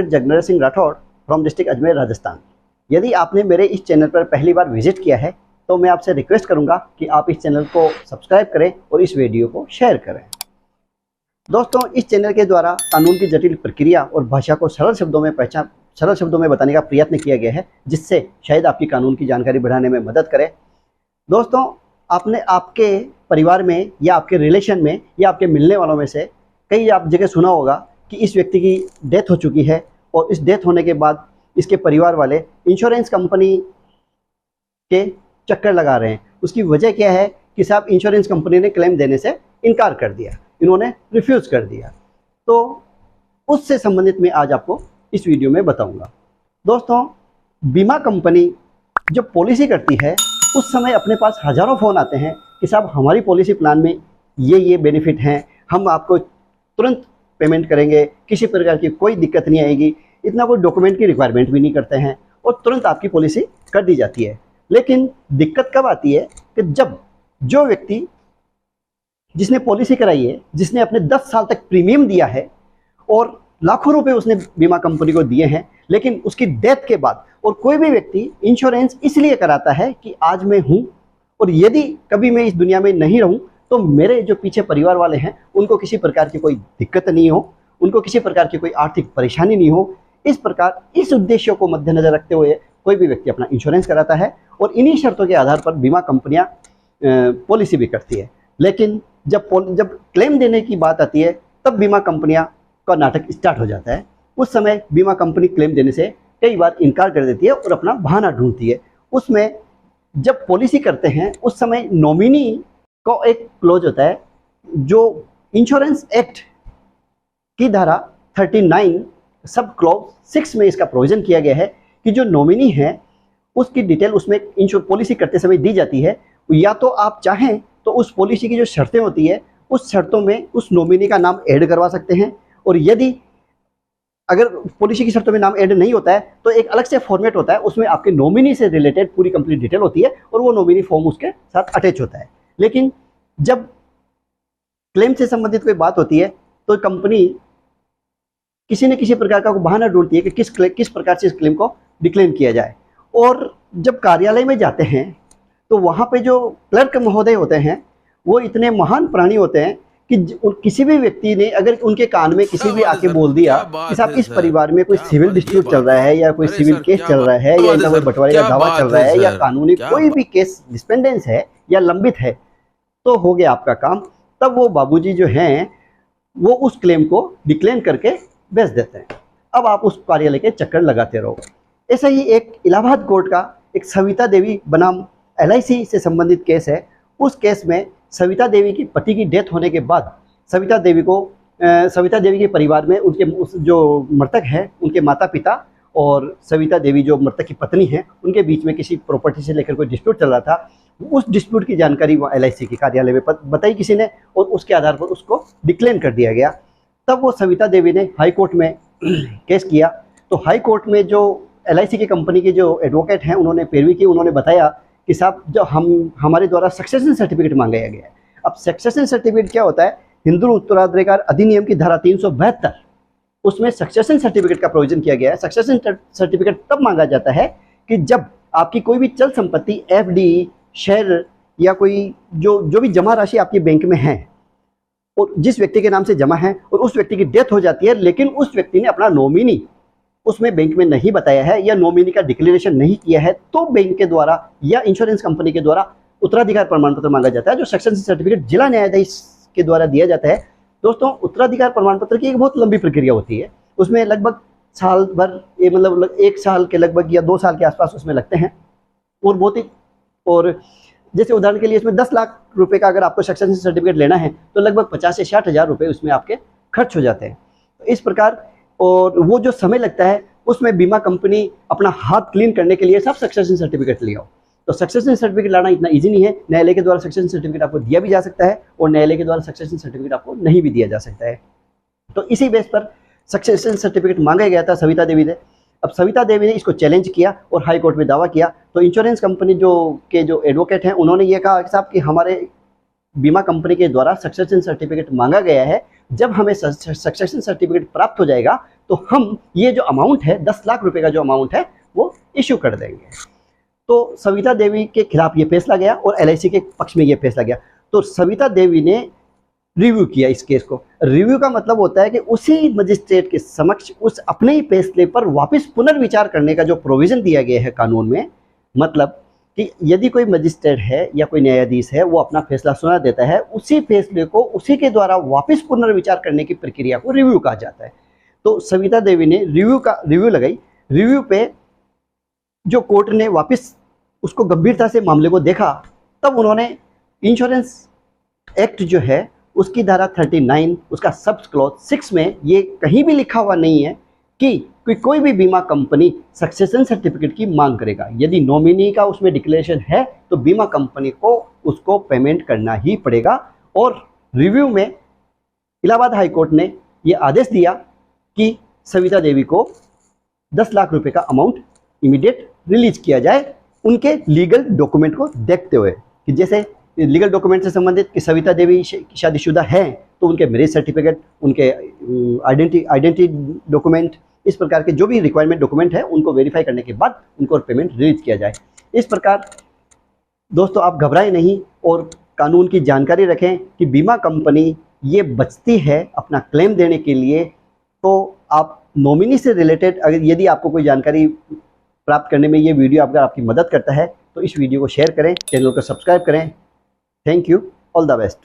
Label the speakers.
Speaker 1: जगनर Singh Rathore from district Ajmer Rajasthan. यदि आपने मेरे इस चैनल पर पहली बार विजिट किया है तो मैं आपसे रिक्वेस्ट करूंगा कि आप इस चैनल को सब्सक्राइब करें और इस वीडियो को शेयर करें। दोस्तों, इस चैनल के द्वारा कानून की जटिल प्रक्रिया और भाषा को सरल शब्दों में बताने का प्रयत्न किया गया है, जिससे शायद आपकी कानून की जानकारी बढ़ाने में मदद करे। दोस्तों, आपने आपके परिवार में या आपके रिलेशन में या आपके मिलने वालों में से कई आप जगह सुना होगा कि इस व्यक्ति की डेथ हो चुकी है और इस डेथ होने के बाद इसके परिवार वाले इंश्योरेंस कंपनी के चक्कर लगा रहे हैं। उसकी वजह क्या है कि साहब इंश्योरेंस कंपनी ने क्लेम देने से इनकार कर दिया, इन्होंने रिफ्यूज़ कर दिया। तो उससे संबंधित मैं आज आपको इस वीडियो में बताऊंगा। दोस्तों, बीमा कंपनी जब पॉलिसी करती है उस समय अपने पास हज़ारों फ़ोन आते हैं कि साहब हमारी पॉलिसी प्लान में ये बेनिफिट हैं, हम आपको तुरंत पेमेंट करेंगे, किसी प्रकार की कोई दिक्कत नहीं आएगी, इतना कोई डॉक्यूमेंट की रिक्वायरमेंट भी नहीं करते हैं और तुरंत आपकी पॉलिसी कर दी जाती है। लेकिन दिक्कत कब आती है कि जब जो व्यक्ति जिसने पॉलिसी कराई है, जिसने अपने 10 साल तक प्रीमियम दिया है और लाखों रुपए उसने बीमा कंपनी को दिए हैं, लेकिन उसकी डेथ के बाद और कोई भी व्यक्ति इंश्योरेंस इसलिए कराता है कि आज मैं हूँ और यदि कभी मैं इस दुनिया में नहीं रहूँ तो मेरे जो पीछे परिवार वाले हैं उनको किसी प्रकार की कोई दिक्कत नहीं हो, उनको किसी प्रकार की कोई आर्थिक परेशानी नहीं हो। इस प्रकार इस उद्देश्य को मद्देनजर रखते हुए कोई भी व्यक्ति अपना इंश्योरेंस कराता है और इन्हीं शर्तों के आधार पर बीमा कंपनियां पॉलिसी भी करती है। लेकिन जब क्लेम देने की बात आती है तब बीमा कंपनियां का नाटक स्टार्ट हो जाता है। उस समय बीमा कंपनी क्लेम देने से कई बार इनकार कर देती है और अपना बहाना ढूंढती है। उसमें जब पॉलिसी करते हैं उस समय नॉमिनी को एक क्लोज होता है, जो इंश्योरेंस एक्ट की धारा 39 सब क्लॉज 6 में इसका प्रोविजन किया गया है कि जो नॉमिनी है उसकी डिटेल उसमें पॉलिसी करते समय दी जाती है। या तो आप चाहें तो उस पॉलिसी की जो शर्तें होती है उस शर्तों में उस नॉमिनी का नाम ऐड करवा सकते हैं, और यदि अगर पॉलिसी की शर्तों में नाम ऐड नहीं होता है तो एक अलग से फॉर्मेट होता है, उसमें आपके नॉमिनी से रिलेटेड पूरी कंप्लीट डिटेल होती है और वो नॉमिनी फॉर्म उसके साथ अटैच होता है। लेकिन जब क्लेम से संबंधित कोई बात होती है तो कंपनी किसी न किसी प्रकार का बहाना ढूंढती है कि किस प्रकार से इस क्लेम को डिक्लेम किया जाए। और जब कार्यालय में जाते हैं तो वहाँ पे जो क्लर्क महोदय होते हैं वो इतने महान प्राणी होते हैं कि किसी भी व्यक्ति ने अगर उनके कान में किसी भी आके बोल दिया कि साहब इस परिवार में कोई सिविल डिस्प्यूट चल रहा है या कोई सिविल केस चल रहा है या इनका कोई बंटवारे का दावा चल रहा है या कानूनी कोई भी केस डिस्पेंडेंस है या लंबित है, तो हो गया आपका काम। तब वो बाबूजी जो हैं वो उस क्लेम को डिक्लेम करके भेज देते हैं। अब आप उस कार्यालय के चक्कर लगाते रहो। ऐसा ही एक इलाहाबाद कोर्ट का एक सविता देवी बनाम LIC से संबंधित केस है। उस केस में सविता देवी की पति की डेथ होने के बाद सविता देवी के परिवार में उनके जो मृतक है उनके माता पिता और सविता देवी जो मृतक की पत्नी है उनके बीच में किसी प्रॉपर्टी से लेकर कोई डिस्प्यूट चल रहा था। उस डिस्प्यूट की जानकारी वो LIC के कार्यालय में बताई किसी ने और उसके आधार पर उसको डिक्लेम कर दिया गया। तब वो सविता देवी ने हाई कोर्ट में केस किया। तो हाई कोर्ट में जो LIC की कंपनी के जो एडवोकेट हैं उन्होंने पैरवी की, उन्होंने बताया कि साहब जो हमारे द्वारा सक्सेशन सर्टिफिकेट मांगा गया है। अब सक्सेशन सर्टिफिकेट क्या होता है? हिंदू उत्तराधिकार अधिनियम की धारा 372 उसमें सक्सेशन सर्टिफिकेट का प्रोविजन किया गया है। सक्सेशन सर्टिफिकेट तब मांगा जाता है कि जब आपकी कोई भी चल संपत्ति FD शेयर या कोई जो भी जमा राशि आपकी बैंक में है और जिस व्यक्ति के नाम से जमा है और उस व्यक्ति की डेथ हो जाती है, लेकिन उस व्यक्ति ने अपना नॉमिनी उसमें बैंक में नहीं बताया है या नॉमिनी का डिक्लेरेशन नहीं किया है, तो बैंक के द्वारा या इंश्योरेंस कंपनी के द्वारा उत्तराधिकार प्रमाण पत्र मांगा जाता है, जो सक्सेशन सर्टिफिकेट जिला न्यायाधीश के द्वारा दिया जाता है। दोस्तों, उत्तराधिकार प्रमाण पत्र की एक बहुत लंबी प्रक्रिया होती है। उसमें लगभग साल भर, ये मतलब 1 साल के लगभग या 2 साल के आसपास उसमें लगते हैं और जैसे उदाहरण के लिए इसमें 10 लाख रुपए का अगर आपको सक्सेशन सर्टिफिकेट लेना है तो लगभग 50 से 60 हज़ार रुपये उसमें आपके खर्च हो जाते हैं। तो इस प्रकार और वो जो समय लगता है उसमें बीमा कंपनी अपना हाथ क्लीन करने के लिए सब सक्सेशन सर्टिफिकेट ले आओ। तो सक्सेशन सर्टिफिकेट लाना इतना इजी नहीं है। न्यायालय के द्वारा सक्सेशन सर्टिफिकेट आपको दिया भी जा सकता है और न्यायालय के द्वारा सक्सेशन सर्टिफिकेट आपको नहीं भी दिया जा सकता है। तो इसी बेस पर सक्सेशन सर्टिफिकेट मांगा गया था सविता देवी से। अब सविता देवी ने इसको चैलेंज किया और हाई कोर्ट में दावा किया। तो इंश्योरेंस कंपनी जो एडवोकेट हैं उन्होंने ये कहा कि साहब कि हमारे बीमा कंपनी के द्वारा सक्सेशन सर्टिफिकेट मांगा गया है, जब हमें सक्सेशन सर्टिफिकेट प्राप्त हो जाएगा तो हम ये जो अमाउंट है 10 लाख रुपए का जो अमाउंट है वो इश्यू कर देंगे। तो सविता देवी के खिलाफ ये फैसला गया और LIC के पक्ष में ये फैसला गया। तो सविता देवी ने रिव्यू किया इस केस को। रिव्यू का मतलब होता है कि उसी मजिस्ट्रेट के समक्ष उस अपने ही फैसले पर वापस पुनर्विचार करने का जो प्रोविज़न दिया गया है कानून में, मतलब कि यदि कोई मजिस्ट्रेट है या कोई न्यायाधीश है वो अपना फैसला सुना देता है, उसी फैसले को उसी के द्वारा वापस पुनर्विचार करने की प्रक्रिया को रिव्यू कहा जाता है। तो सविता देवी ने रिव्यू लगाई। रिव्यू पे जो कोर्ट ने वापस उसको गंभीरता से मामले को देखा, तब उन्होंने इंश्योरेंस एक्ट जो है उसकी धारा 39 उसका सब क्लॉज 6 में ये कहीं भी लिखा हुआ नहीं है कि कोई भी बीमा कंपनी सक्सेशन सर्टिफिकेट की मांग करेगा। यदि नॉमिनी का उसमें डिक्लेरेशन है तो बीमा कंपनी को उसको पेमेंट करना ही पड़ेगा। और रिव्यू में इलाहाबाद हाई कोर्ट ने ये आदेश दिया कि सविता देवी को 10 लाख रुपए का अमाउंट इमीडिएट रिलीज किया जाए, उनके लीगल डॉक्यूमेंट को देखते हुए। कि जैसे लीगल डॉक्यूमेंट से संबंधित कि सविता देवी शादीशुदा हैं तो उनके मैरिज सर्टिफिकेट, उनके आइडेंटिटी डॉक्यूमेंट, इस प्रकार के जो भी रिक्वायरमेंट डॉक्यूमेंट है उनको वेरीफाई करने के बाद उनको पेमेंट रिलीज किया जाए। इस प्रकार दोस्तों आप घबराएं नहीं और कानून की जानकारी रखें कि बीमा कंपनी ये बचती है अपना क्लेम देने के लिए। तो आप नॉमिनी से रिलेटेड अगर यदि आपको कोई जानकारी प्राप्त करने में ये वीडियो अगर आपकी मदद करता है तो इस वीडियो को शेयर करें, चैनल को सब्सक्राइब करें। Thank you, all the best.